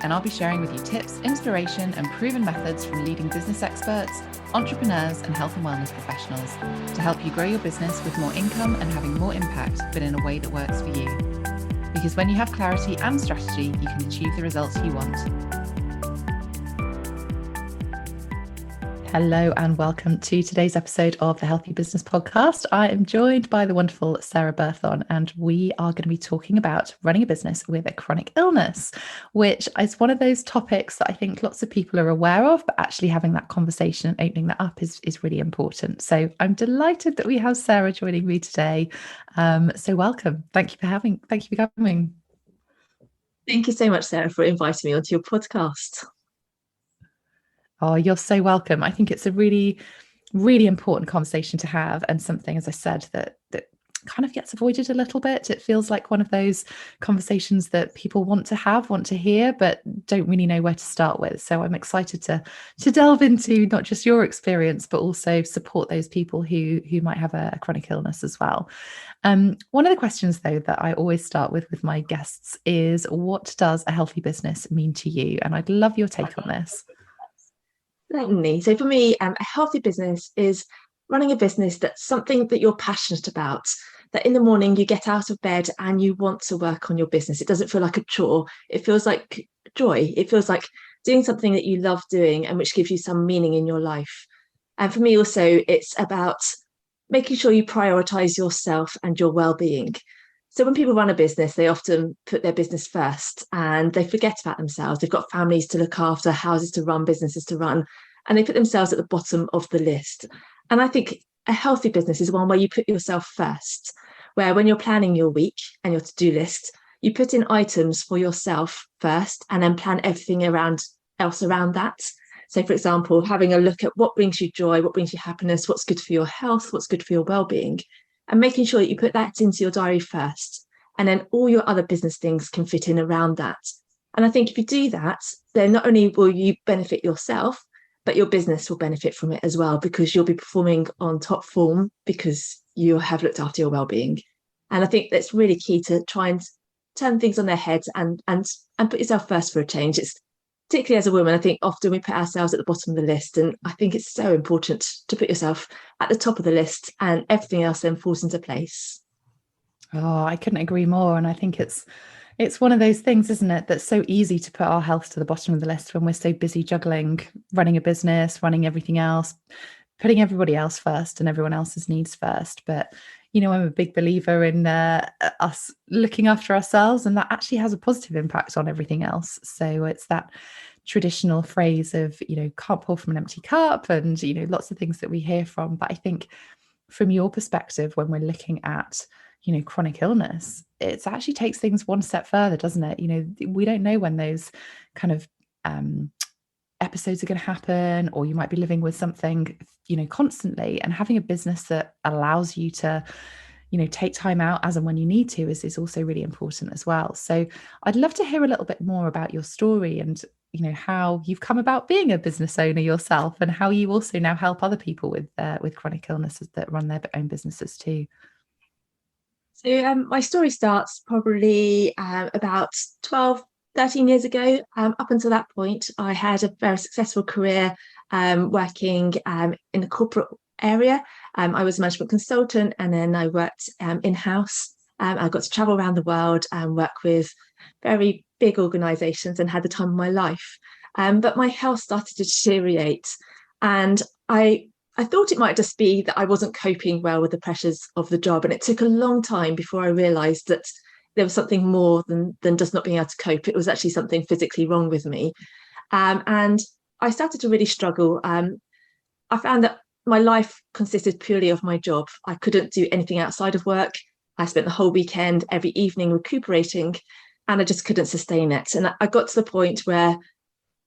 and I'll be sharing with you tips, inspiration, and proven methods from leading business experts, entrepreneurs, and health and wellness professionals to help you grow your business with more income and having more impact, but in a way that works for you. Because when you have clarity and strategy, you can achieve the results you want. Hello and welcome to today's episode of the Healthy Business Podcast. I am joined by the wonderful Sarah Berthon, and we are going to be talking about running a business with a chronic illness, which is one of those topics that I think lots of people are aware of, but actually having that conversation and opening that up is really important. So I'm delighted that we have Sarah joining me today. So welcome. Thank you for coming. Thank you so much, Sarah, for inviting me onto your podcast. Oh, you're so welcome. I think it's a really, really important conversation to have, and something, as I said, that kind of gets avoided a little bit. It feels like one of those conversations that people want to hear, but don't really know where to start with. So I'm excited to delve into not just your experience, but also support those people who might have a chronic illness as well. One of the questions, though, that I always start with my guests is, what does a healthy business mean to you? And I'd love your take on this. Certainly. So for me, a healthy business is running a business that's something that you're passionate about, that in the morning you get out of bed and you want to work on your business. It doesn't feel like a chore. It feels like joy. It feels like doing something that you love doing and which gives you some meaning in your life. And for me also, it's about making sure you prioritize yourself and your well-being. So when people run a business, they often put their business first and they forget about themselves. They've got families to look after, houses to run, businesses to run, and they put themselves at the bottom of the list. And I think a healthy business is one where you put yourself first, where when you're planning your week and your to-do list, you put in items for yourself first and then plan everything else around that. So, for example, having a look at what brings you joy, what brings you happiness, what's good for your health, what's good for your well-being, and making sure that you put that into your diary first. And then all your other business things can fit in around that. And I think if you do that, then not only will you benefit yourself, but your business will benefit from it as well, because you'll be performing on top form because you have looked after your well-being. And I think that's really key, to try and turn things on their heads and put yourself first for a change. It's particularly as a woman, I think often we put ourselves at the bottom of the list. And I think it's so important to put yourself at the top of the list, and everything else then falls into place. Oh, I couldn't agree more. And I think it's one of those things, isn't it, that's so easy to put our health to the bottom of the list when we're so busy juggling, running a business, running everything else, putting everybody else first and everyone else's needs first. But, you know, I'm a big believer in us looking after ourselves, and that actually has a positive impact on everything else. So it's that traditional phrase of, you know, can't pour from an empty cup, and, you know, lots of things that we hear from. But I think from your perspective, when we're looking at, you know, chronic illness, it actually takes things one step further, doesn't it? You know, we don't know when those kind of episodes are going to happen, or you might be living with something, you know, constantly, and having a business that allows you to, you know, take time out as and when you need to is also really important as well. So I'd love to hear a little bit more about your story and, you know, how you've come about being a business owner yourself, and how you also now help other people with chronic illnesses that run their own businesses too. So my story starts probably about 12, 13 years ago. Up until that point, I had a very successful career working in the corporate area. I was a management consultant, and then I worked in-house. I got to travel around the world and work with very big organisations, and had the time of my life. But my health started to deteriorate, and I thought it might just be that I wasn't coping well with the pressures of the job. And it took a long time before I realised that there was something more than just not being able to cope. It was actually something physically wrong with me. And I started to really struggle. I found that my life consisted purely of my job. I couldn't do anything outside of work. I spent the whole weekend, every evening recuperating, and I just couldn't sustain it. And I got to the point where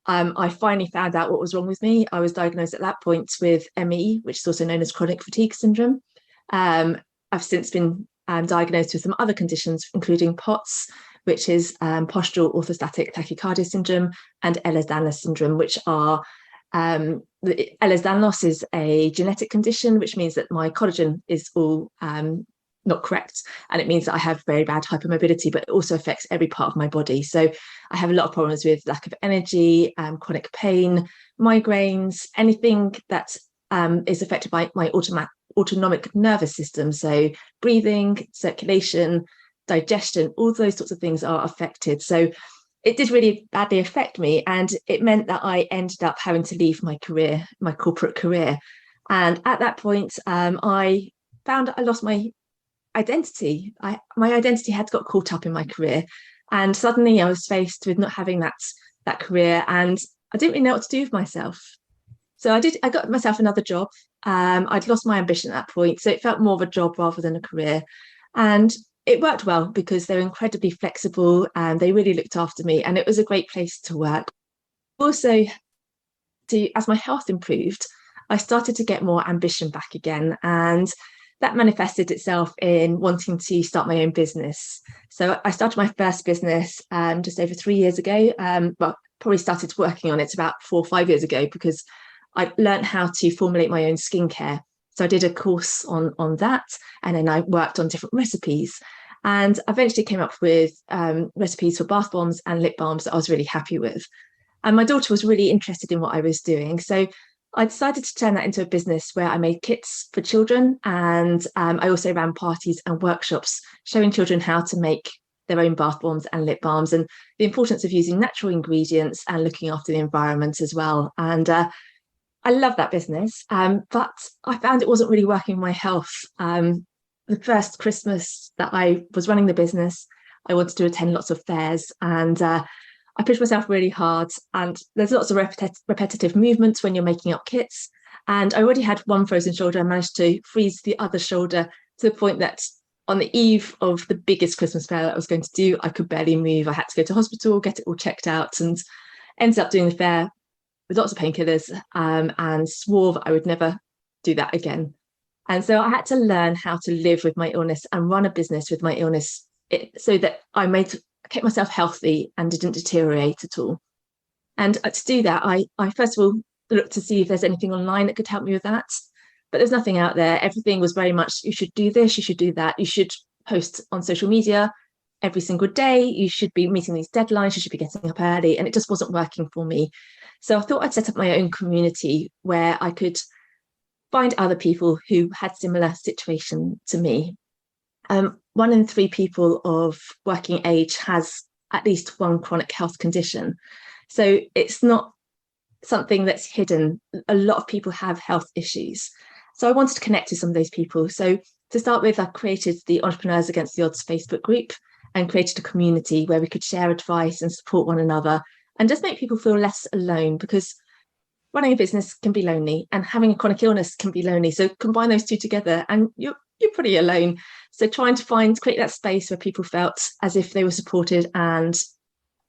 I finally found out what was wrong with me. I was diagnosed at that point with ME, which is also known as chronic fatigue syndrome. I've since been diagnosed with some other conditions, including POTS, which is postural orthostatic tachycardia syndrome, and Ehlers Danlos syndrome, which are Ehlers Danlos is a genetic condition, which means that my collagen is all not correct. And it means that I have very bad hypermobility, but it also affects every part of my body. So I have a lot of problems with lack of energy, chronic pain, migraines, anything that is affected by my autonomic nervous system. So breathing, circulation, digestion, all those sorts of things are affected. So it did really badly affect me. And it meant that I ended up having to leave my career, my corporate career. And at that point, I found I lost my identity. My identity had got caught up in my career. And suddenly I was faced with not having that career. And I didn't really know what to do with myself. So I got myself another job. I'd lost my ambition at that point. So it felt more of a job rather than a career. And it worked well because they're incredibly flexible and they really looked after me. And it was a great place to work. Also, as my health improved, I started to get more ambition back again. And that manifested itself in wanting to start my own business. So I started my first business just over 3 years ago. Well, probably started working on it about 4 or 5 years ago because I learned how to formulate my own skincare. So I did a course on that, and then I worked on different recipes. And eventually came up with recipes for bath bombs and lip balms that I was really happy with. And my daughter was really interested in what I was doing. So I decided to turn that into a business where I made kits for children. And I also ran parties and workshops showing children how to make their own bath bombs and lip balms and the importance of using natural ingredients and looking after the environment as well. And I love that business, but I found it wasn't really working my health. The first Christmas that I was running the business, I wanted to attend lots of fairs, and I pushed myself really hard. And there's lots of repetitive movements when you're making up kits. And I already had one frozen shoulder. I managed to freeze the other shoulder to the point that on the eve of the biggest Christmas fair that I was going to do, I could barely move. I had to go to hospital, get it all checked out, and ended up doing the fair with lots of painkillers, and swore that I would never do that again. And so I had to learn how to live with my illness and run a business with my illness so that I kept myself healthy and didn't deteriorate at all. And to do that, I first of all looked to see if there's anything online that could help me with that. But there's nothing out there. Everything was very much, you should do this, you should do that, you should post on social media every single day, you should be meeting these deadlines, you should be getting up early. And it just wasn't working for me. So I thought I'd set up my own community where I could find other people who had similar situation to me. 1 in 3 people of working age has at least one chronic health condition. So it's not something that's hidden. A lot of people have health issues. So I wanted to connect to some of those people. So to start with, I created the Entrepreneurs Against the Odds Facebook group and created a community where we could share advice and support one another and just make people feel less alone, because running a business can be lonely and having a chronic illness can be lonely. So combine those two together and you're pretty alone. So trying to create that space where people felt as if they were supported and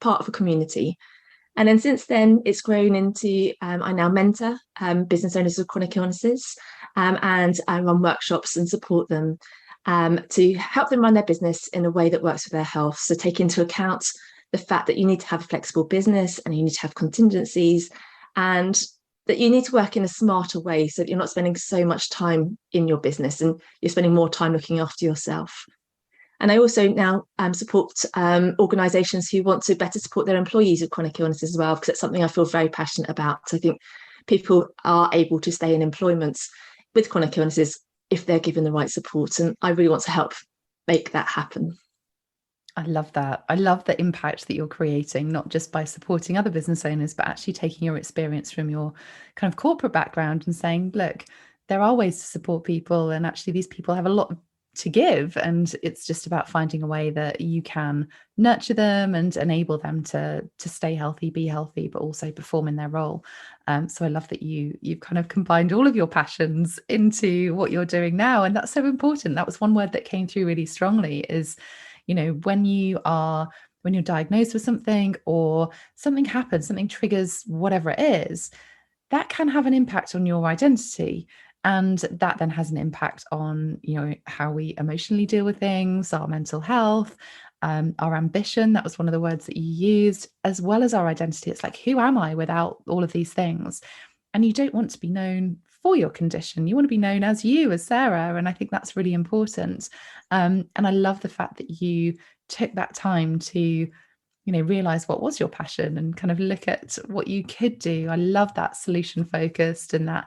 part of a community. And then since then, it's grown into, I now mentor business owners with chronic illnesses, and I run workshops and support them to help them run their business in a way that works for their health. So take into account the fact that you need to have a flexible business and you need to have contingencies, and that you need to work in a smarter way so that you're not spending so much time in your business and you're spending more time looking after yourself. And I also now support organisations who want to better support their employees with chronic illnesses as well, because it's something I feel very passionate about. I think people are able to stay in employment with chronic illnesses if they're given the right support. And I really want to help make that happen. I love that. I love the impact that you're creating, not just by supporting other business owners, but actually taking your experience from your kind of corporate background and saying, look, there are ways to support people. And actually, these people have a lot to give. And it's just about finding a way that you can nurture them and enable them to stay healthy, be healthy, but also perform in their role. So I love that you've kind of combined all of your passions into what you're doing now. And that's so important. That was one word that came through really strongly is, when you're diagnosed with something or something happens, something triggers whatever it is, that can have an impact on your identity. And that then has an impact on, how we emotionally deal with things, our mental health, our ambition. That was one of the words that you used, as well as our identity. It's like, who am I without all of these things? And you don't want to be known for your condition. You want to be known as you, as Sarah. And I think that's really important. And I love the fact that you took that time to realize what was your passion and kind of look at what you could do. I love that solution focused and that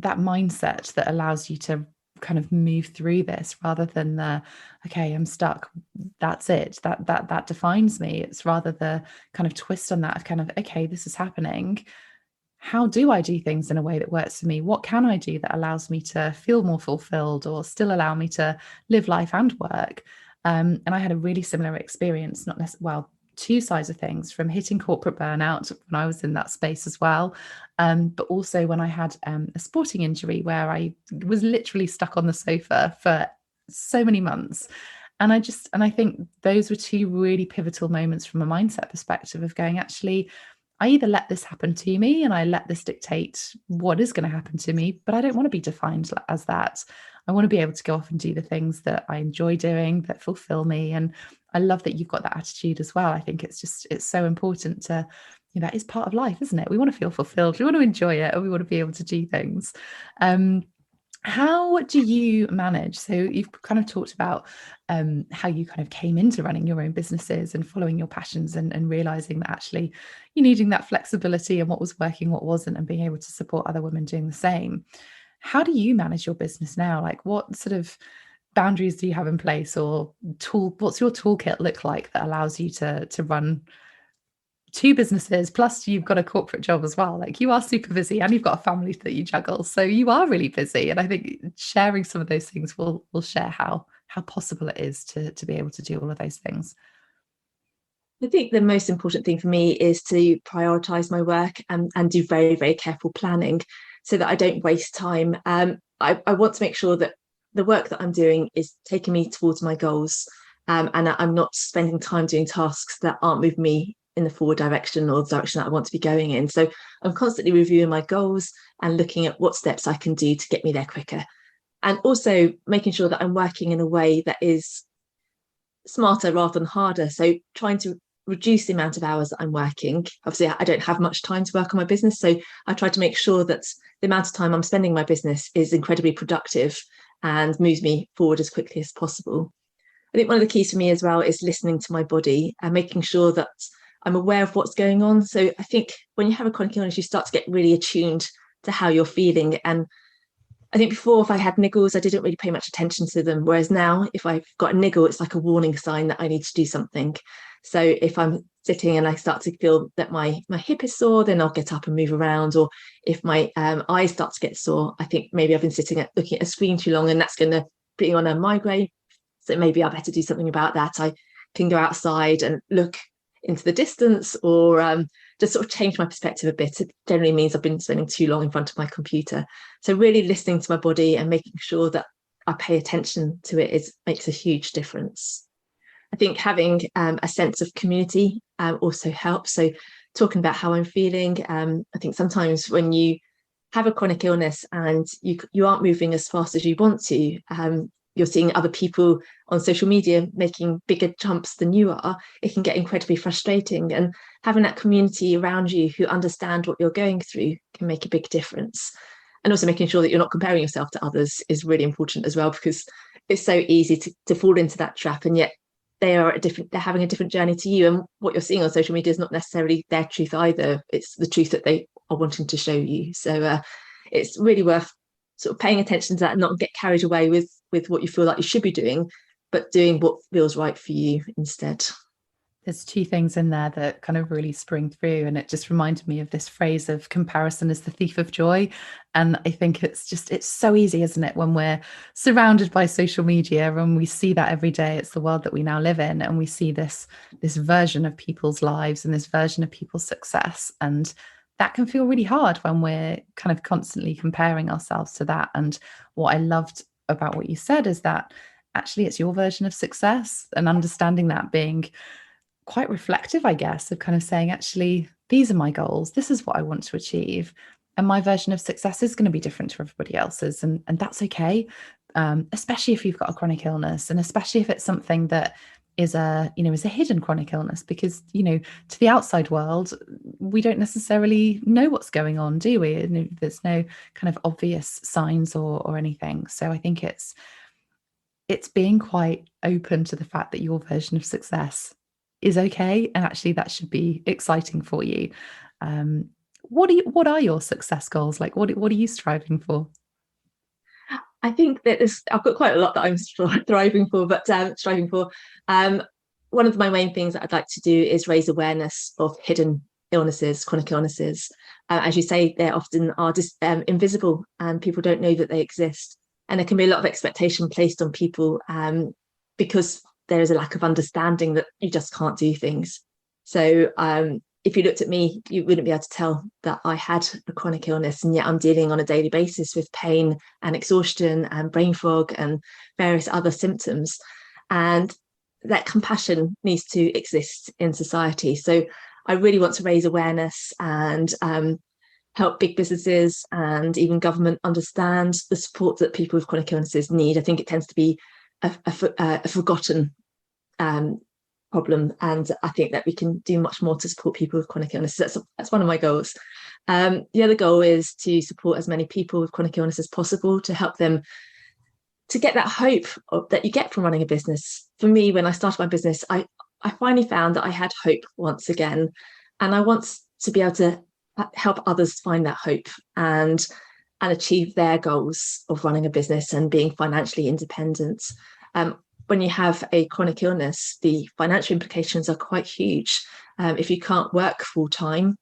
mindset that allows you to kind of move through this rather than okay, I'm stuck, that's it, that defines me. It's rather the kind of twist on that of kind of, okay, this is happening, how do I do things in a way that works for me? What can I do that allows me to feel more fulfilled or still allow me to live life and work? And I had a really similar experience, not necessarily, well, two sides of things, from hitting corporate burnout when I was in that space as well. But also when I had a sporting injury where I was literally stuck on the sofa for so many months. And I think those were two really pivotal moments from a mindset perspective of going, actually, I either let this happen to me and I let this dictate what is going to happen to me, but I don't want to be defined as that. I want to be able to go off and do the things that I enjoy doing, that fulfill me. And I love that you've got that attitude as well. I think it's so important to, that is part of life, isn't it? We want to feel fulfilled. We want to enjoy it, and we want to be able to do things. How do you manage? So you've kind of talked about how you kind of came into running your own businesses and following your passions and realizing that actually you're needing that flexibility and what was working, what wasn't, and being able to support other women doing the same. How do you manage your business now? Like, what sort of boundaries do you have in place, or what's your toolkit look like that allows you to run two businesses, plus you've got a corporate job as well? Like, you are super busy and you've got a family that you juggle, so you are really busy. And I think sharing some of those things will share how possible it is to be able to do all of those things. I think the most important thing for me is to prioritize my work and do very, very careful planning so that I don't waste time. I want to make sure that the work that I'm doing is taking me towards my goals, and I'm not spending time doing tasks that aren't moving me in the forward direction or the direction that I want to be going in. So I'm constantly reviewing my goals and looking at what steps I can do to get me there quicker. And also making sure that I'm working in a way that is smarter rather than harder. So trying to reduce the amount of hours that I'm working. Obviously, I don't have much time to work on my business, so I try to make sure that the amount of time I'm spending my business is incredibly productive and moves me forward as quickly as possible. I think one of the keys for me as well is listening to my body and making sure that I'm aware of what's going on. So I think when you have a chronic illness, you start to get really attuned to how you're feeling. And I think before, if I had niggles, I didn't really pay much attention to them. Whereas now, if I've got a niggle, it's like a warning sign that I need to do something. So if I'm sitting and I start to feel that my hip is sore, then I'll get up and move around. Or if my eyes start to get sore, I think maybe I've been sitting looking at a screen too long, and that's going to put me on a migraine. So maybe I better do something about that. I can go outside and look into the distance, or just sort of change my perspective a bit. It generally means I've been spending too long in front of my computer. So really listening to my body and making sure that I pay attention to it makes a huge difference. I think having a sense of community also helps. So talking about how I'm feeling. I think sometimes when you have a chronic illness and you aren't moving as fast as you want to, you're seeing other people on social media making bigger jumps than you are, it can get incredibly frustrating. And having that community around you who understand what you're going through can make a big difference. And also making sure that you're not comparing yourself to others is really important as well, because it's so easy to fall into that trap. And yet they're having a different journey to you. And what you're seeing on social media is not necessarily their truth either. It's the truth that they are wanting to show you. So it's really worth sort of paying attention to that and not get carried away with what you feel like you should be doing, but doing what feels right for you instead. There's two things in there that kind of really spring through, and it just reminded me of this phrase of comparison is the thief of joy. And I think it's so easy, isn't it, when we're surrounded by social media and we see that every day. It's the world that we now live in, and we see this version of people's lives and this version of people's success, and that can feel really hard when we're kind of constantly comparing ourselves to that. And what I loved about what you said is that actually it's your version of success, and understanding that, being quite reflective, I guess, of kind of saying, actually, these are my goals. This is what I want to achieve. And my version of success is going to be different to everybody else's. And that's okay, especially if you've got a chronic illness, and especially if it's something that is a hidden chronic illness, because to the outside world we don't necessarily know what's going on, do we? And there's no kind of obvious signs or anything. So I think it's being quite open to the fact that your version of success is okay, and actually that should be exciting for you. What are your success goals? Like, what are you striving for? I think that I've got quite a lot that I'm striving for, but striving for. Um, One of my main things that I'd like to do is raise awareness of hidden illnesses, chronic illnesses. As you say, they often are just invisible, and people don't know that they exist. And there can be a lot of expectation placed on people because there is a lack of understanding that you just can't do things. So if you looked at me, you wouldn't be able to tell that I had a chronic illness, and yet I'm dealing on a daily basis with pain and exhaustion and brain fog and various other symptoms. And that compassion needs to exist in society. So I really want to raise awareness and help big businesses and even government understand the support that people with chronic illnesses need. I think it tends to be a forgotten problem, and I think that we can do much more to support people with chronic illnesses. That's one of my goals. The other goal is to support as many people with chronic illness as possible, to help them to get that hope that you get from running a business. For me, when I started my business, I finally found that I had hope once again, and I want to be able to help others find that hope and achieve their goals of running a business and being financially independent. When you have a chronic illness, the financial implications are quite huge. If you can't work full time,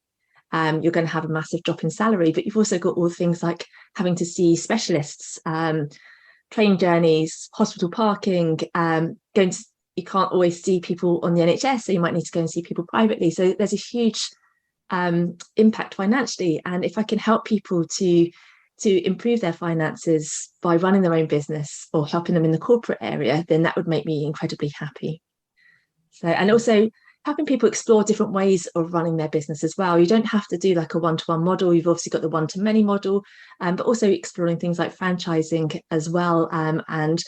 you're going to have a massive drop in salary, but you've also got all things like having to see specialists, train journeys, hospital parking, you can't always see people on the NHS, so you might need to go and see people privately. So there's a huge impact financially. And if I can help people to improve their finances by running their own business or helping them in the corporate area, then that would make me incredibly happy. So, and also helping people explore different ways of running their business as well. You don't have to do like a one-to-one model. You've obviously got the one-to-many model, but also exploring things like franchising as well, and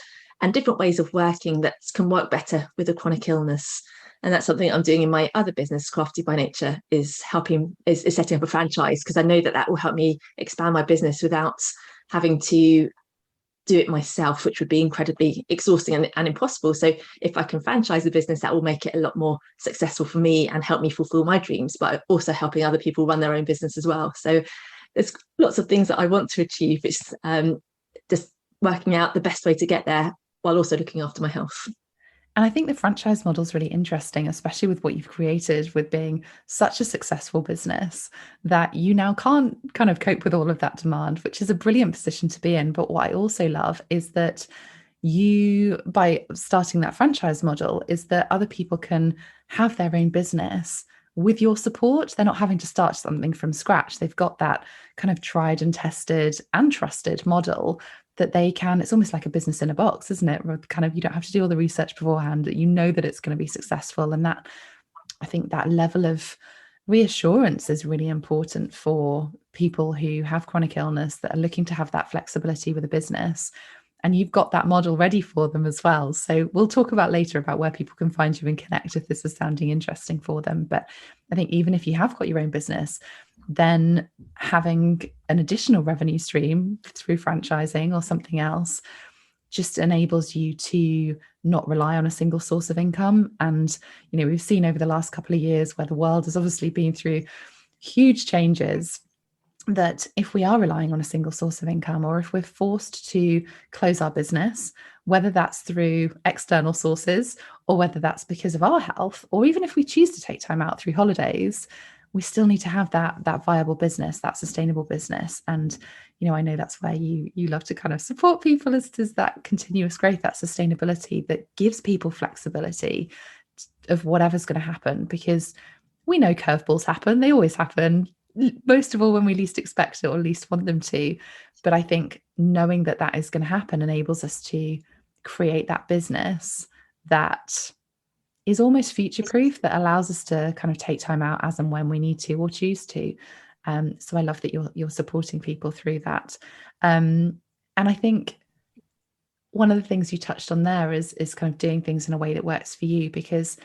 different ways of working that can work better with a chronic illness. And that's something I'm doing in my other business, Crafty by Nature, is setting up a franchise, because I know that will help me expand my business without having to do it myself, which would be incredibly exhausting and impossible. So if I can franchise the business, that will make it a lot more successful for me and help me fulfill my dreams, but also helping other people run their own business as well. So there's lots of things that I want to achieve. It's just working out the best way to get there while also looking after my health. And I think the franchise model is really interesting, especially with what you've created with being such a successful business that you now can't kind of cope with all of that demand, which is a brilliant position to be in. But what I also love is that you, by starting that franchise model, is that other people can have their own business with your support. They're not having to start something from scratch. They've got that kind of tried and tested and trusted model that they can. It's almost like a business in a box, isn't it? Kind of, you don't have to do all the research beforehand, that you know that it's going to be successful. And that, I think that level of reassurance is really important for people who have chronic illness that are looking to have that flexibility with a business. And you've got that model ready for them as well. So we'll talk about later about where people can find you and connect if this is sounding interesting for them. But I think even if you have got your own business, then having an additional revenue stream through franchising or something else just enables you to not rely on a single source of income. And, we've seen over the last couple of years where the world has obviously been through huge changes, that if we are relying on a single source of income, or if we're forced to close our business, whether that's through external sources or whether that's because of our health, or even if we choose to take time out through holidays, we still need to have that viable business, that sustainable business. And I know that's where you love to kind of support people, is that continuous growth, that sustainability that gives people flexibility of whatever's going to happen, because we know curveballs happen. They always happen, most of all when we least expect it or least want them to. But I think knowing that is going to happen enables us to create that business that is almost future proof, that allows us to kind of take time out as and when we need to or choose to. So I love that you're supporting people through that. And I think one of the things you touched on there is kind of doing things in a way that works for you, because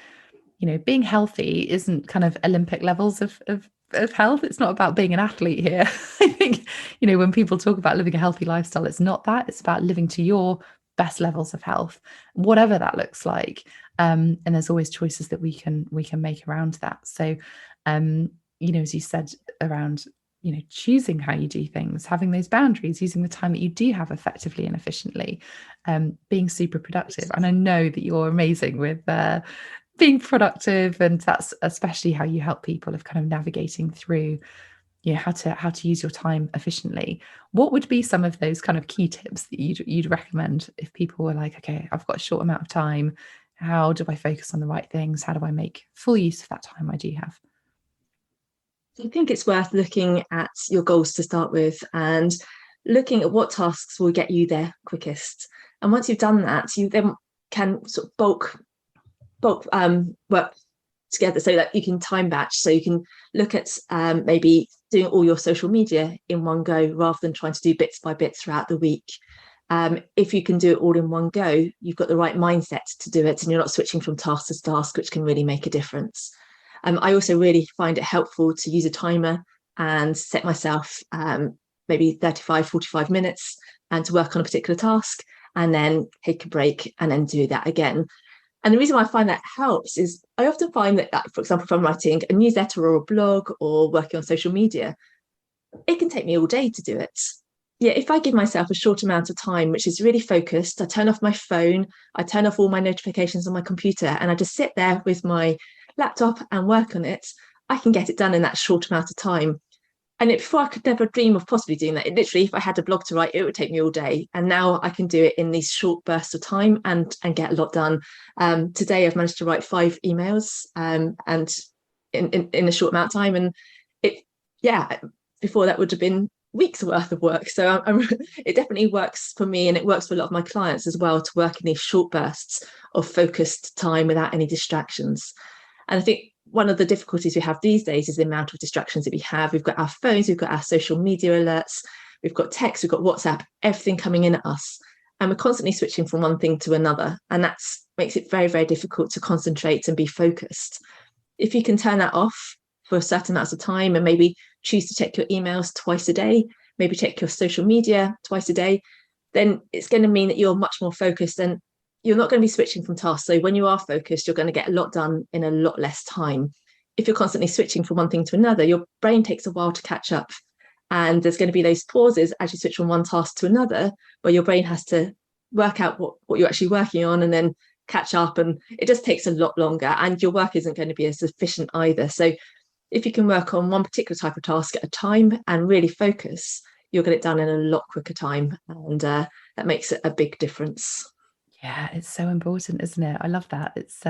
being healthy isn't kind of Olympic levels of health. It's not about being an athlete here. I think, when people talk about living a healthy lifestyle, it's not that. It's about living to your best levels of health, whatever that looks like. And there's always choices that we can make around that. So, as you said, around choosing how you do things, having those boundaries, using the time that you do have effectively and efficiently, being super productive. And I know that you're amazing with being productive, and that's especially how you help people of kind of navigating through how to use your time efficiently. What would be some of those kind of key tips that you'd recommend if people were like, okay, I've got a short amount of time, how do I focus on the right things, how do I make full use of that time I do have? I think it's worth looking at your goals to start with and looking at what tasks will get you there quickest. And once you've done that, you then can sort of bulk work together so that you can time batch. So you can look at maybe doing all your social media in one go rather than trying to do bits by bits throughout the week. If you can do it all in one go, you've got the right mindset to do it, and you're not switching from task to task, which can really make a difference. I also really find it helpful to use a timer and set myself maybe 35, 45 minutes and to work on a particular task, and then take a break and then do that again. And the reason why I find that helps is I often find that, for example, if I'm writing a newsletter or a blog or working on social media, it can take me all day to do it. Yeah, if I give myself a short amount of time, which is really focused, I turn off my phone, I turn off all my notifications on my computer, and I just sit there with my laptop and work on it, I can get it done in that short amount of time. And before, I could never dream of possibly doing that. Literally, if I had a blog to write, it would take me all day. And now I can do it in these short bursts of time and get a lot done. Today, I've managed to write 5 emails and in a short amount of time. And before that would have been weeks worth of work. So it definitely works for me, and it works for a lot of my clients as well, to work in these short bursts of focused time without any distractions. And I think one of the difficulties we have these days is the amount of distractions that we have. We've got our phones, we've got our social media alerts, we've got text, we've got WhatsApp, everything coming in at us. And we're constantly switching from one thing to another. And that makes it very, very difficult to concentrate and be focused. If you can turn that off for a certain amount of time and maybe choose to check your emails twice a day, maybe check your social media twice a day, then it's going to mean that you're much more focused, and you're not going to be switching from tasks. So when you are focused, you're going to get a lot done in a lot less time. If you're constantly switching from one thing to another, your brain takes a while to catch up. And there's going to be those pauses as you switch from one task to another, where your brain has to work out what you're actually working on and then catch up. And it just takes a lot longer, and your work isn't going to be as efficient either. So if you can work on one particular type of task at a time and really focus, you'll get it done in a lot quicker time. And that makes a big difference. Yeah, it's so important, isn't it? I love that. It's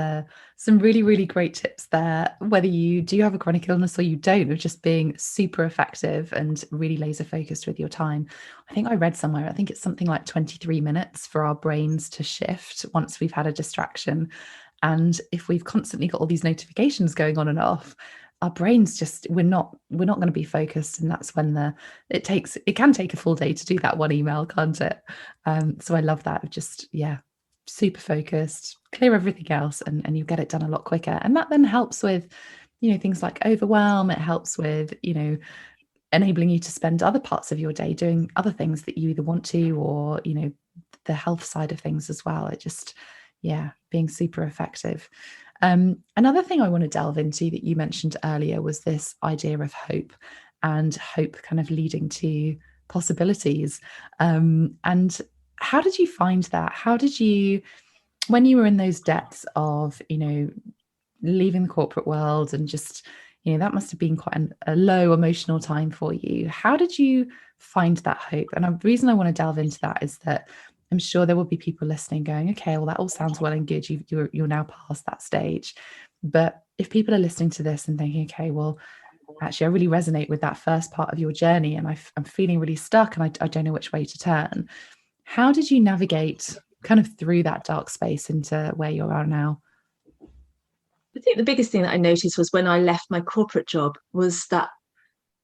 some really, really great tips there, whether you do have a chronic illness or you don't, of just being super effective and really laser focused with your time. I think I read somewhere, I think it's something like 23 minutes for our brains to shift once we've had a distraction. And if we've constantly got all these notifications going on and off, our brains just, we're not going to be focused. And that's when it can take a full day to do that one email, can't it? So I love that. Just, yeah, super focused, clear everything else, and you get it done a lot quicker. And that then helps with, things like overwhelm. It helps with, enabling you to spend other parts of your day doing other things that you either want to, or, the health side of things as well. It just, yeah, being super effective. Another thing I want to delve into that you mentioned earlier was this idea of hope, and hope kind of leading to possibilities. And how did you find that? How did you, when you were in those depths of, leaving the corporate world, and just, that must have been quite a low emotional time for you. How did you find that hope? And the reason I want to delve into that is that I'm sure there will be people listening going, okay, well, that all sounds well and good. You're now past that stage. But if people are listening to this and thinking, okay, well, actually, I really resonate with that first part of your journey, and I'm feeling really stuck, and I don't know which way to turn. How did you navigate kind of through that dark space into where you are now? I think the biggest thing that I noticed was when I left my corporate job was that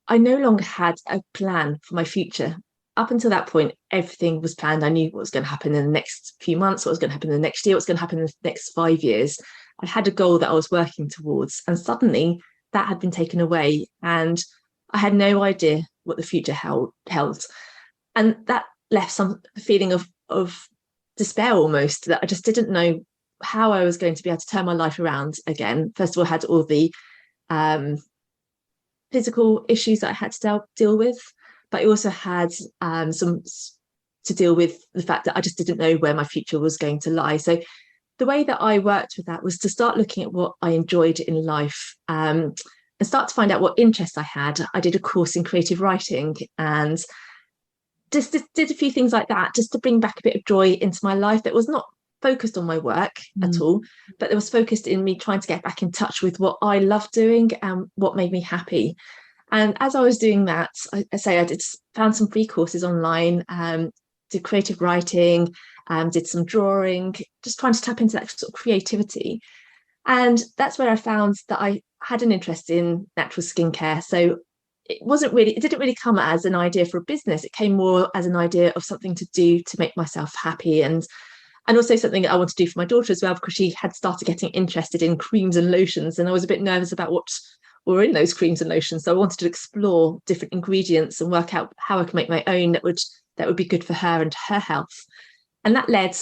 I no longer had a plan for my future. up until that point, everything was planned. I knew what was going to happen in the next few months, what was going to happen in the next year, what's going to happen in the next 5 years. I had a goal that I was working towards, and suddenly that had been taken away, and I had no idea what the future held. And that left some feeling of despair almost, that I just didn't know how I was going to be able to turn my life around again. First of all, I had all the physical issues that I had to deal with, but I also had some to deal with the fact that I just didn't know where my future was going to lie. So the way that I worked with that was to start looking at what I enjoyed in life, and start to find out what interests I had. I did a course in creative writing and just did a few things like that, just to bring back a bit of joy into my life that was not focused on my work at all, but it was focused in me trying to get back in touch with what I loved doing and what made me happy. And as I was doing that, I found some free courses online, did creative writing, did some drawing, just trying to tap into that sort of creativity. And that's where I found that I had an interest in natural skincare. So it didn't really come as an idea for a business. It came more as an idea of something to do to make myself happy, and also something that I want to do for my daughter as well, because she had started getting interested in creams and lotions, and I was a bit nervous about what were in those creams and lotions. So I wanted to explore different ingredients and work out how I could make my own that would be good for her and her health. And that led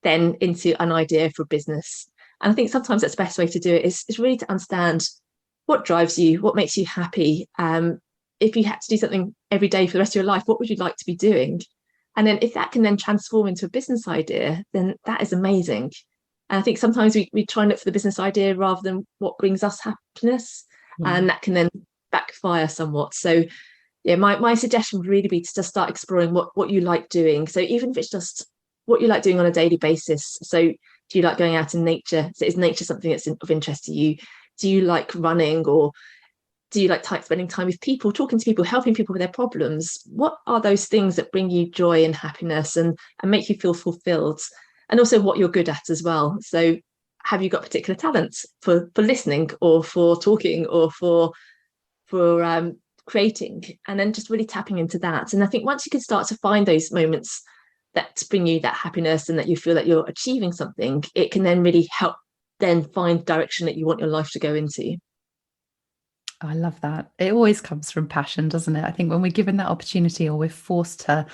then into an idea for a business. And I think sometimes that's the best way to do it is really to understand what drives you, what makes you happy. If you had to do something every day for the rest of your life, what would you like to be doing? And then if that can then transform into a business idea, then that is amazing. And I think sometimes we try and look for the business idea rather than what brings us happiness. And that can then backfire somewhat. So yeah, my suggestion would really be to just start exploring what you like doing. So even if it's just what you like doing on a daily basis. So do you like going out in nature? So is nature something that's of interest to you? Do you like running, or do you like spending time with people, talking to people, helping people with their problems? What are those things that bring you joy and happiness and make you feel fulfilled? And also what you're good at as well. So have you got particular talents for listening, or for talking, or for creating? And then just really tapping into that. And I think once you can start to find those moments that bring you that happiness and that you feel that you're achieving something, it can then really help then find direction that you want your life to go into. I love that. It always comes from passion, doesn't it? I think when we're given that opportunity, or we're forced to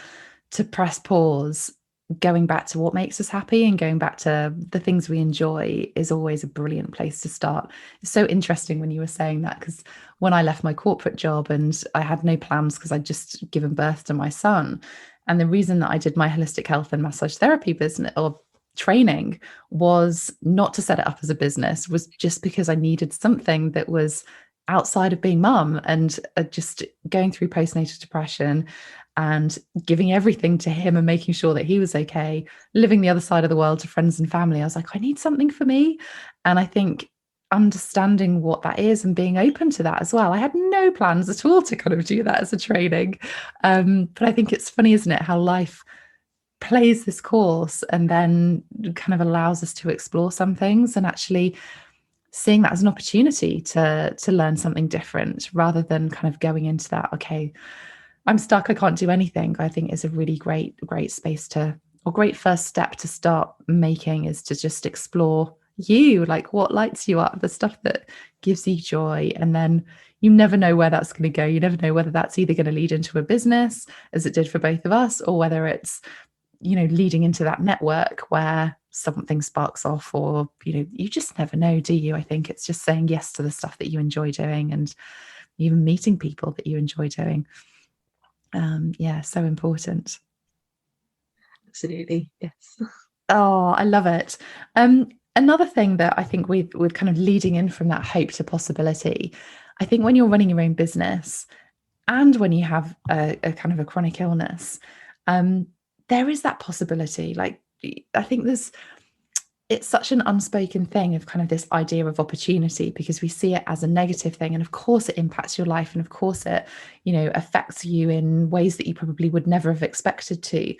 press pause, going back to what makes us happy and going back to the things we enjoy is always a brilliant place to start. It's so interesting when you were saying that, because when I left my corporate job and I had no plans because I'd just given birth to my son, and the reason that I did my holistic health and massage therapy business or training was not to set it up as a business, was just because I needed something that was outside of being mum, and just going through postnatal depression and giving everything to him and making sure that he was okay, living the other side of the world to friends and family. I was like, I need something for me. And I think understanding what that is and being open to that as well. I had no plans at all to kind of do that as a training. But I think it's funny, isn't it, how life plays this course and then kind of allows us to explore some things, and actually seeing that as an opportunity to learn something different, rather than kind of going into that, okay, I'm stuck, I can't do anything. I think is a really great space or great first step to start making, is to just explore you, like what lights you up, the stuff that gives you joy. And then you never know where that's going to go. You never know whether that's either going to lead into a business, as it did for both of us, or whether it's, leading into that network where something sparks off, or, you just never know, do you? I think it's just saying yes to the stuff that you enjoy doing, and even meeting people that you enjoy doing. So important. Absolutely, yes. Oh, I love it. Another thing that I think with kind of leading in from that hope to possibility, I think when you're running your own business and when you have a kind of a chronic illness, there is that possibility. Like, I think it's such an unspoken thing of kind of this idea of opportunity, because we see it as a negative thing. And of course it impacts your life. And of course it, affects you in ways that you probably would never have expected to.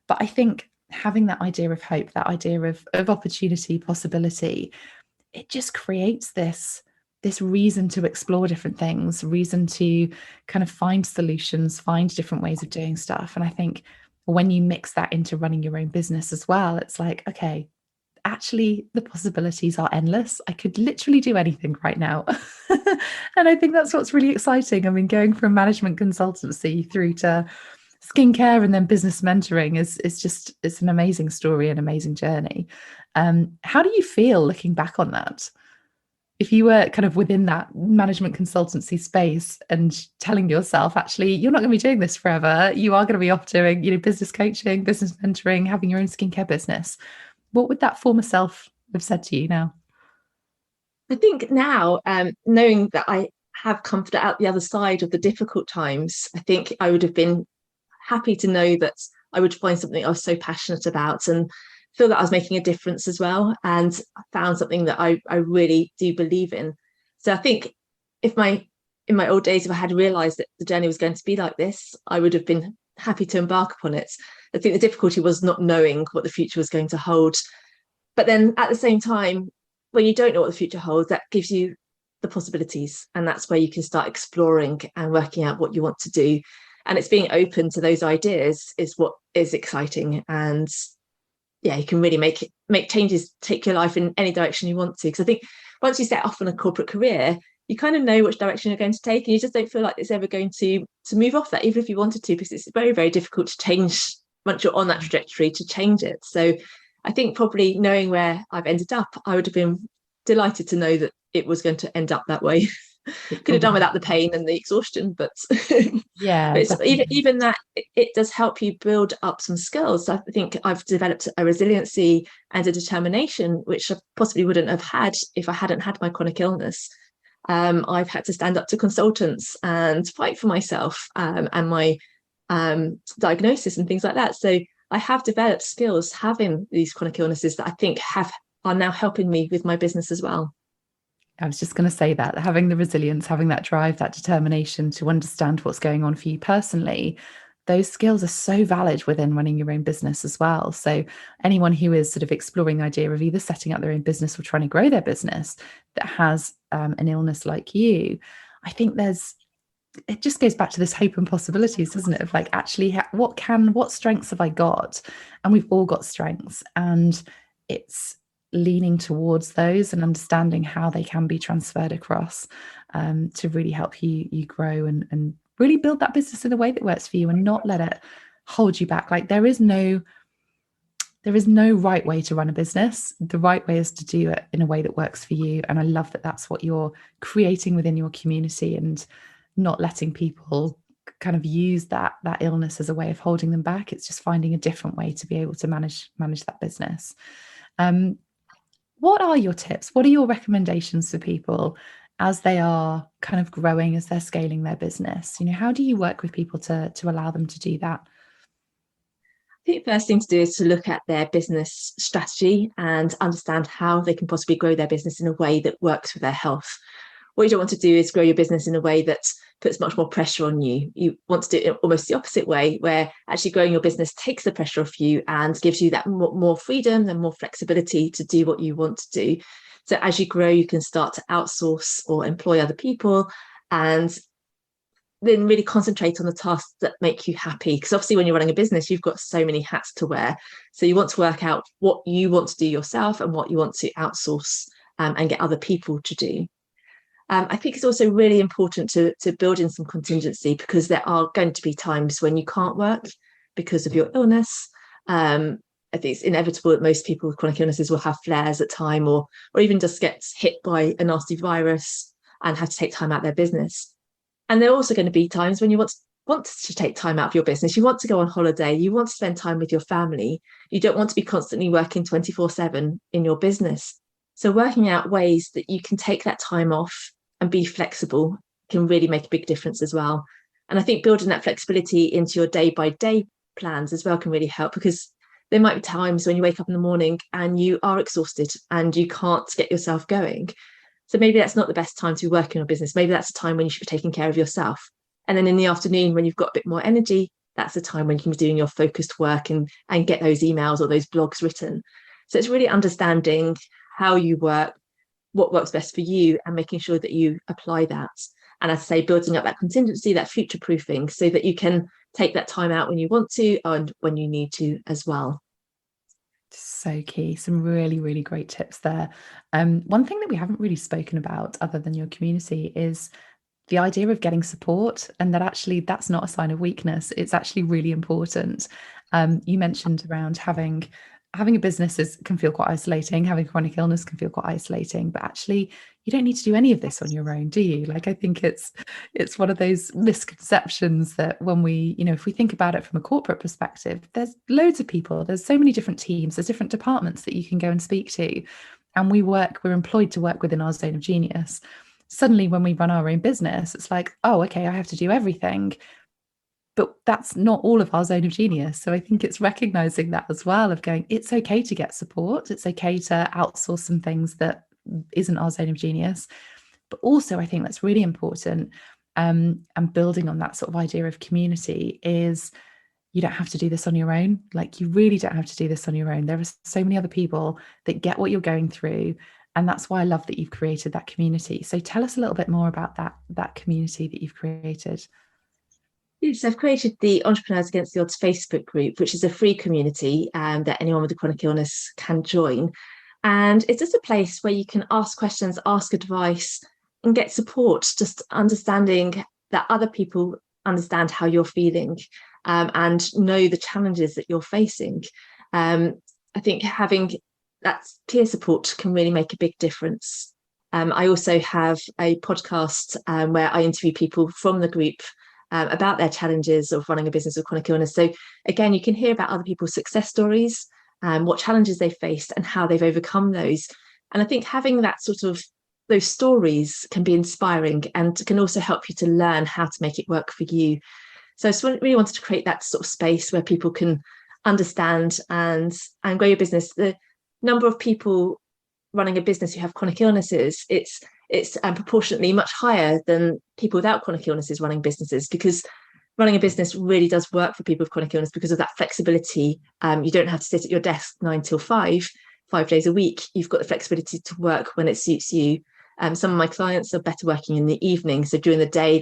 But I think having that idea of hope, that idea of opportunity, possibility, it just creates this this reason to explore different things, reason to kind of find solutions, find different ways of doing stuff. And I think when you mix that into running your own business as well, it's like, okay, actually the possibilities are endless. I could literally do anything right now. And I think that's what's really exciting. I mean, going from management consultancy through to skincare and then business mentoring is just, it's an amazing story, an amazing journey. How do you feel looking back on that? If you were kind of within that management consultancy space and telling yourself, actually, you're not going to be doing this forever. You are going to be off doing, business coaching, business mentoring, having your own skincare business. What would that former self have said to you now? I think now, knowing that I have come out the other side of the difficult times, I think I would have been happy to know that I would find something I was so passionate about and feel that I was making a difference as well. And I found something that I really do believe in. So I think if in my old days, if I had realized that the journey was going to be like this, I would have been happy to embark upon it. I think the difficulty was not knowing what the future was going to hold. But then at the same time, when you don't know what the future holds, that gives you the possibilities. And that's where you can start exploring and working out what you want to do. And it's being open to those ideas is what is exciting. And yeah, you can really make changes, take your life in any direction you want to. Because I think once you set off on a corporate career, you kind of know which direction you're going to take, and you just don't feel like it's ever going to move off that, even if you wanted to, because it's very, very difficult to change once you're on that trajectory, to change it. So I think probably knowing where I've ended up, I would have been delighted to know that it was going to end up that way. Could have done without the pain and the exhaustion, but Yeah, but it's, definitely. even that, it does help you build up some skills. I think I've developed a resiliency and a determination which I possibly wouldn't have had if I hadn't had my chronic illness. I've had to stand up to consultants and fight for myself, and my diagnosis and things like that. So I have developed skills having these chronic illnesses that I think are now helping me with my business as well. I was just going to say that having the resilience, having that drive, that determination to understand what's going on for you personally, those skills are so valid within running your own business as well. So anyone who is sort of exploring the idea of either setting up their own business or trying to grow their business that has an illness like you, I think it just goes back to this hope and possibilities, doesn't it? Of like, actually, what strengths have I got? And we've all got strengths, and it's leaning towards those and understanding how they can be transferred across, to really help you grow and really build that business in a way that works for you and not let it hold you back. Like there is no right way to run a business. The right way is to do it in a way that works for you. And I love that that's what you're creating within your community, and not letting people kind of use that illness as a way of holding them back. It's just finding a different way to be able to manage that business. What are your tips? What are your recommendations for people as they are kind of growing, as they're scaling their business? How do you work with people to allow them to do that? I think the first thing to do is to look at their business strategy and understand how they can possibly grow their business in a way that works for their health. What you don't want to do is grow your business in a way that puts much more pressure on you. You want to do it almost the opposite way, where actually growing your business takes the pressure off you and gives you that more freedom and more flexibility to do what you want to do. So as you grow, you can start to outsource or employ other people, and then really concentrate on the tasks that make you happy. Because obviously when you're running a business, you've got so many hats to wear. So you want to work out what you want to do yourself and what you want to outsource, and get other people to do. I think it's also really important to build in some contingency, because there are going to be times when you can't work because of your illness. I think it's inevitable that most people with chronic illnesses will have flares at time, or even just get hit by a nasty virus and have to take time out of their business. And there are also going to be times when you want to take time out of your business. You want to go on holiday. You want to spend time with your family. You don't want to be constantly working 24/7 in your business. So working out ways that you can take that time off and be flexible can really make a big difference as well. And I think building that flexibility into your day-by-day plans as well can really help, because there might be times when you wake up in the morning and you are exhausted and you can't get yourself going. So maybe that's not the best time to be working on a business. Maybe that's a time when you should be taking care of yourself. And then in the afternoon, when you've got a bit more energy, that's the time when you can be doing your focused work and get those emails or those blogs written. So it's really understanding how you work, what works best for you and making sure that you apply that. And as I say, building up that contingency, that future proofing, so that you can take that time out when you want to and when you need to as well. So key. Some really, really great tips there. One thing that we haven't really spoken about other than your community is the idea of getting support, and that actually that's not a sign of weakness. It's actually really important. You mentioned around having a business can feel quite isolating, having chronic illness can feel quite isolating, but actually you don't need to do any of this on your own, do you? Like, I think it's one of those misconceptions that when we, if we think about it from a corporate perspective, there's loads of people, there's so many different teams, there's different departments that you can go and speak to. And we're employed to work within our zone of genius. Suddenly, when we run our own business, it's like, oh, okay, I have to do everything. But that's not all of our zone of genius. So I think it's recognizing that as well, of going, it's okay to get support. It's okay to outsource some things that isn't our zone of genius. But also, I think that's really important. And building on that sort of idea of community is you don't have to do this on your own. Like, you really don't have to do this on your own. There are so many other people that get what you're going through. And that's why I love that you've created that community. So tell us a little bit more about that community that you've created. Yes, I've created the Entrepreneurs Against the Odds Facebook group, which is a free community that anyone with a chronic illness can join. And it's just a place where you can ask questions, ask advice, and get support, just understanding that other people understand how you're feeling and know the challenges that you're facing. I think having that peer support can really make a big difference. I also have a podcast where I interview people from the group about their challenges of running a business with chronic illness. So again, you can hear about other people's success stories, what challenges they faced and how they've overcome those. And I think having that sort of those stories can be inspiring and can also help you to learn how to make it work for you. So I just really wanted to create that sort of space where people can understand and grow your business. The number of people running a business who have chronic illnesses, it's proportionately much higher than people without chronic illnesses running businesses, because running a business really does work for people with chronic illness because of that flexibility. You don't have to sit at your desk 9 till 5 days a week. You've got the flexibility to work when it suits you. Some of my clients are better working in the evening, so during the day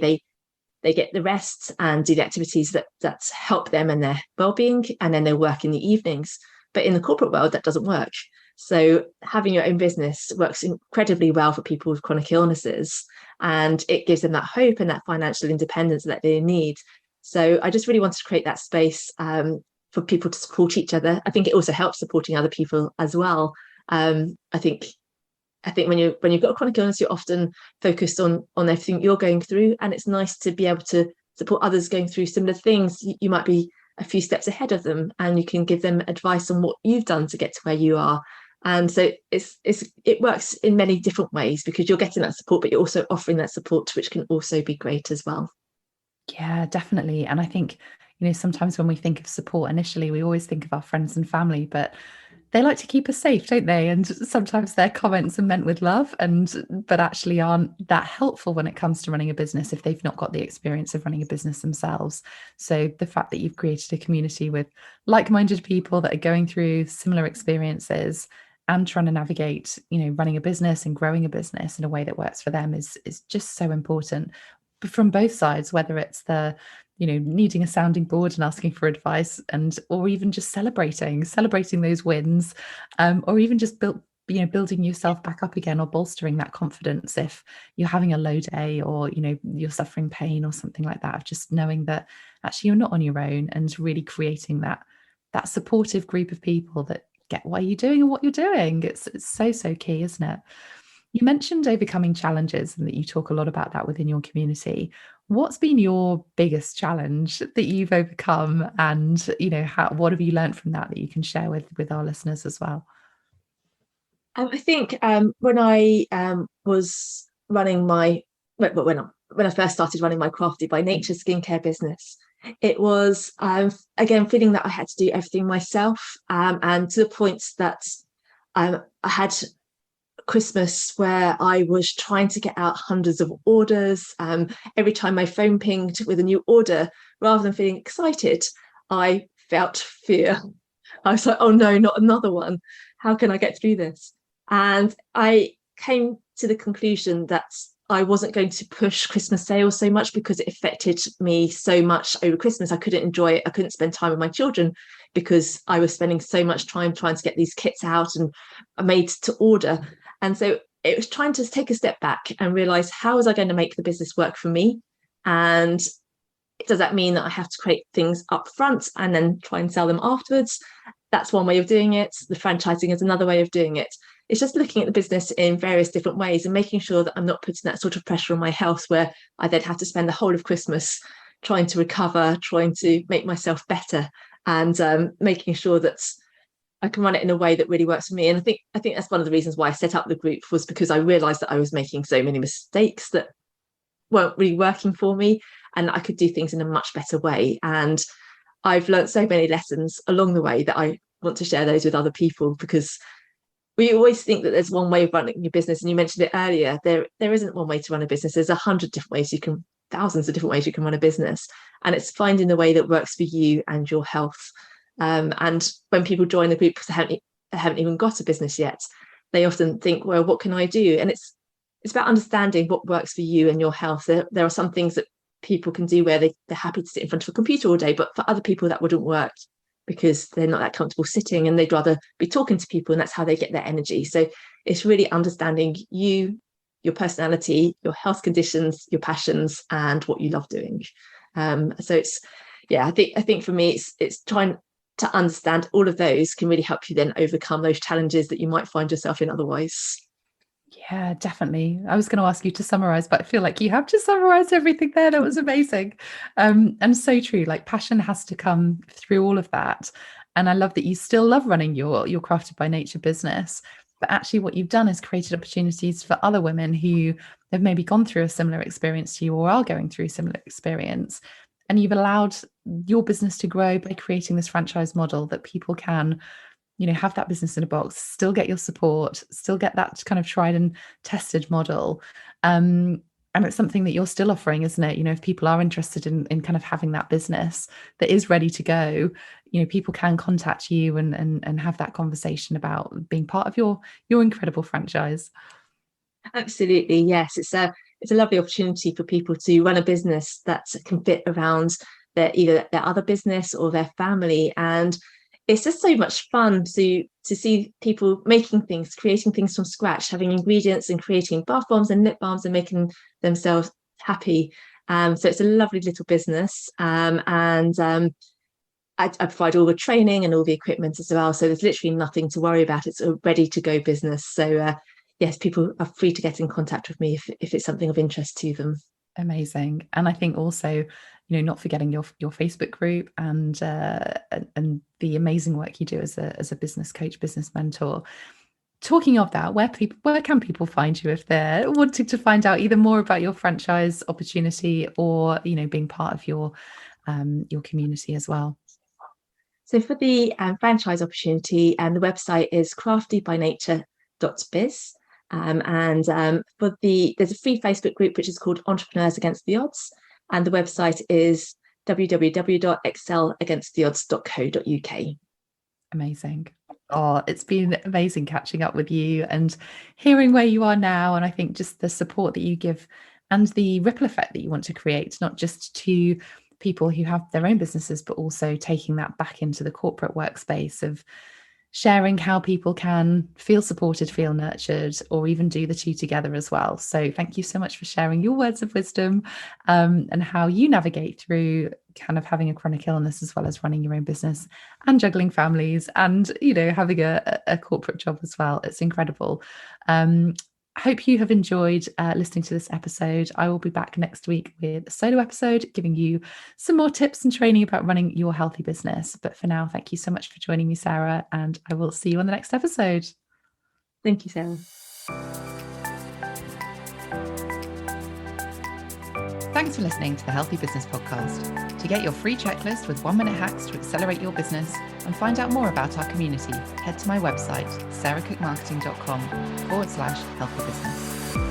they get the rest and do the activities that help them and their well-being, and then they work in the evenings. But in the corporate world, that doesn't work. So having your own business works incredibly well for people with chronic illnesses, and it gives them that hope and that financial independence that they need. So I just really wanted to create that space for people to support each other. I think it also helps supporting other people as well. I think when you've got a chronic illness, you're often focused on everything you're going through, and it's nice to be able to support others going through similar things. You might be a few steps ahead of them, and you can give them advice on what you've done to get to where you are. And so it works in many different ways, because you're getting that support, but you're also offering that support, which can also be great as well. Yeah, definitely. And I think, sometimes when we think of support initially, we always think of our friends and family, but they like to keep us safe, don't they? And sometimes their comments are meant with love, but actually aren't that helpful when it comes to running a business if they've not got the experience of running a business themselves. So the fact that you've created a community with like-minded people that are going through similar experiences and trying to navigate, running a business and growing a business in a way that works for them is just so important. But from both sides, whether it's the needing a sounding board and asking for advice, or even just celebrating those wins, or even just building yourself back up again, or bolstering that confidence if you're having a low day, or you're suffering pain or something like that, of just knowing that actually you're not on your own, and really creating that supportive group of people that get why you're doing and what you're doing. It's so key, isn't it? You mentioned overcoming challenges and that you talk a lot about that within your community. What's been your biggest challenge that you've overcome, and what have you learned from that you can share with our listeners as well? I think when I was running when I first started running my Crafty by Nature skincare business, it was again feeling that I had to do everything myself, and to the point that I had Christmas where I was trying to get out hundreds of orders. Every time my phone pinged with a new order, rather than feeling excited, I felt fear. I was like, oh no, not another one. How can I get through this? And I came to the conclusion that I wasn't going to push Christmas sales so much because it affected me so much over Christmas. I couldn't enjoy it. I couldn't spend time with my children because I was spending so much time trying to get these kits out and made to order. And so it was trying to take a step back and realize, how was I going to make the business work for me? And does that mean that I have to create things up front and then try and sell them afterwards? That's one way of doing it. The franchising is another way of doing it. It's just looking at the business in various different ways and making sure that I'm not putting that sort of pressure on my health where I then have to spend the whole of Christmas trying to recover, trying to make myself better, and making sure that I can run it in a way that really works for me. And I think that's one of the reasons why I set up the group, was because I realized that I was making so many mistakes that weren't really working for me, and I could do things in a much better way. And I've learned so many lessons along the way that I want to share those with other people, because we always think that there's one way of running your business. And you mentioned it earlier, there isn't one way to run a business. There's 100 different ways thousands of different ways you can run a business. And it's finding the way that works for you and your health. And when people join the group because they haven't even got a business yet, they often think, well, what can I do? And it's about understanding what works for you and your health. There are some things that people can do where they're happy to sit in front of a computer all day, but for other people that wouldn't work because they're not that comfortable sitting and they'd rather be talking to people, and that's how they get their energy. So it's really understanding you, your personality, your health conditions, your passions, and what you love doing. So it's, yeah, I think for me, it's trying to understand all of those can really help you then overcome those challenges that you might find yourself in otherwise. Yeah, definitely. I was going to ask you to summarize, but I feel like you have just summarized everything there. That was amazing. And so true. Like, passion has to come through all of that. And I love that you still love running your Crafted by Nature business. But actually what you've done is created opportunities for other women who have maybe gone through a similar experience to you or are going through a similar experience. And you've allowed your business to grow by creating this franchise model that people can, have that business in a box, still get your support, still get that kind of tried and tested model. And it's something that you're still offering, isn't it? If people are interested in kind of having that business that is ready to go, people can contact you and have that conversation about being part of your incredible franchise. Absolutely, yes. It's a lovely opportunity for people to run a business that can fit around either their other business or their family. And it's just so much fun to see people making things, creating things from scratch, having ingredients and creating bath bombs and lip balms and making themselves happy. So it's a lovely little business. I provide all the training and all the equipment as well. So there's literally nothing to worry about. It's a ready to go business. So yes, people are free to get in contact with me if it's something of interest to them. Amazing. And I think also, not forgetting your Facebook group and the amazing work you do as a business coach, business mentor. Talking of that, where can people find you if they're wanting to find out either more about your franchise opportunity or, being part of your community as well? So for the franchise opportunity, the website is craftybynature.biz. There's a free Facebook group which is called Entrepreneurs Against the Odds, and the website is www.excelagainsttheodds.co.uk. Amazing. Oh, it's been amazing catching up with you and hearing where you are now. And I think just the support that you give and the ripple effect that you want to create, not just to people who have their own businesses, but also taking that back into the corporate workspace of sharing how people can feel supported, feel nurtured, or even do the two together as well. So thank you so much for sharing your words of wisdom and how you navigate through kind of having a chronic illness as well as running your own business and juggling families and, having a corporate job as well. It's incredible. I hope you have enjoyed listening to this episode. I will be back next week with a solo episode, giving you some more tips and training about running your healthy business. But for now, thank you so much for joining me, Sarah, and I will see you on the next episode. Thank you, Sarah. Thanks for listening to the Healthy Business Podcast. To get your free checklist with 1-minute hacks to accelerate your business and find out more about our community, head to my website, sarahcookmarketing.com/healthy business.